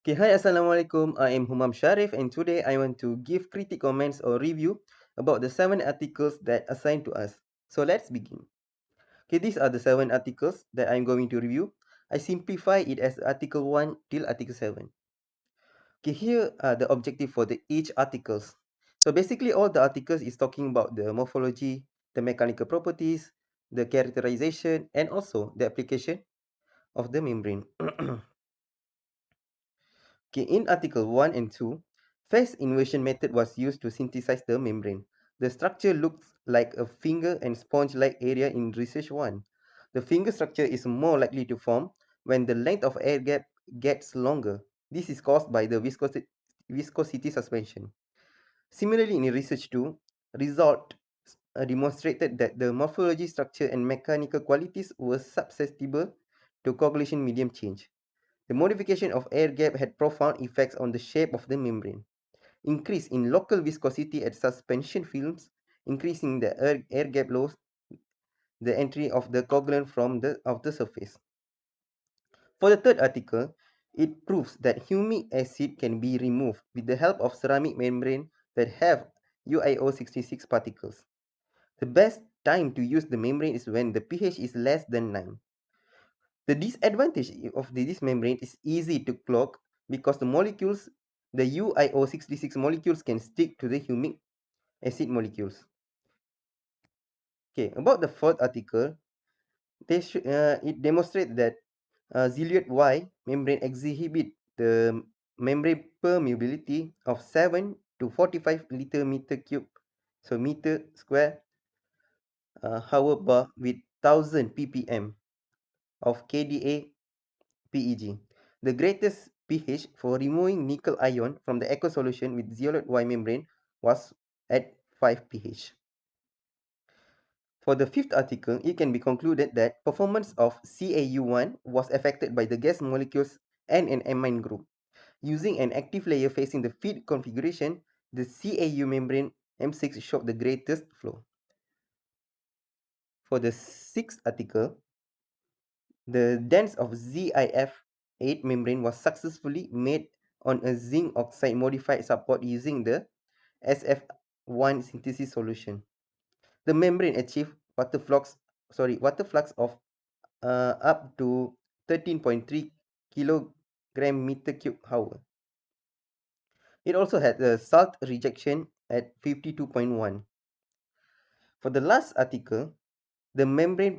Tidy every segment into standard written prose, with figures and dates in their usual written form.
Okay, hi, Assalamualaikum. I am Humam Sharif, and today I want to give critic comments or review about the 7 articles that assigned to us. So let's begin. Okay, these are the 7 articles that I'm going to review. I simplify it as Article 1 till Article 7. Okay, here are the objective for each articles. So basically, all the articles is talking about the morphology, the mechanical properties, the characterization, and also the application of the membrane. Okay, in Article 1 and 2, phase inversion method was used to synthesize the membrane. The structure looks like a finger and sponge-like area in research 1. The finger structure is more likely to form when the length of air gap gets longer. This is caused by the viscosity suspension. Similarly, in research 2, result demonstrated that the morphology, structure, and mechanical qualities were susceptible to coagulation medium change. The modification of air gap had profound effects on the shape of the membrane. Increase in local viscosity at suspension films, increasing the air gap loss the entry of the coagulant from the outer surface. For the third article, it proves that humic acid can be removed with the help of ceramic membrane that have UiO66 particles. The best time to use the membrane is when the pH is less than 9. The disadvantage of this membrane is easy to clog because the UiO66 molecules can stick to the humic acid molecules. Okay, about the fourth article, it demonstrates that Zilliot Y membrane exhibit the membrane permeability of 7 to 45 meter cube, so meter square, hour bar with 1000 ppm of KDA PEG. The greatest pH for removing nickel ion from the aqueous solution with zeolite Y membrane was at 5 pH. For the fifth article, it can be concluded that performance of CAU1 was affected by the gas molecules and an amine group. Using an active layer facing the feed configuration, the CAU membrane M6 showed the greatest flow. For the sixth article, the dense of ZIF8 membrane was successfully made on a zinc oxide modified support using the SF1 synthesis solution. The membrane achieved water flux of up to 13.3 kilogram meter cube hour. It also had a salt rejection at 52.1. For the last article, the membrane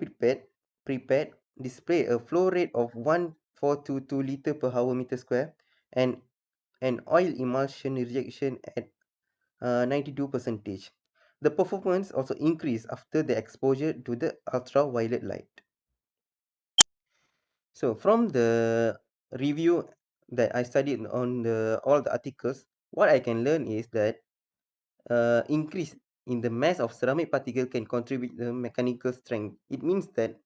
prepared display a flow rate of 1422 liter per hour meter square and an oil emulsion rejection at 92%. The performance also increased after the exposure to the ultraviolet light. So from the review that I studied on all the articles, what I can learn is that increase in the mass of ceramic particle can contribute the mechanical strength. It means that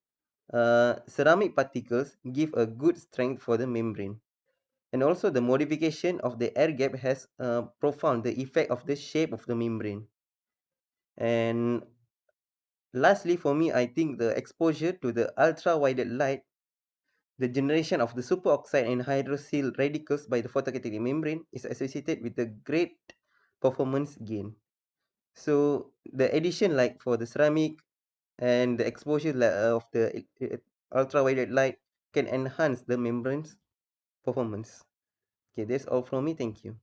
ceramic particles give a good strength for the membrane. And also the modification of the air gap has profound the effect of the shape of the membrane. And lastly, for me, I think the exposure to the ultraviolet light, the generation of the superoxide and hydroxyl radicals by the photocatalytic membrane is associated with the great performance gain. So the addition, like for the ceramic and the exposure of the ultraviolet light, can enhance the membrane's performance. Okay, that's all from me. Thank you.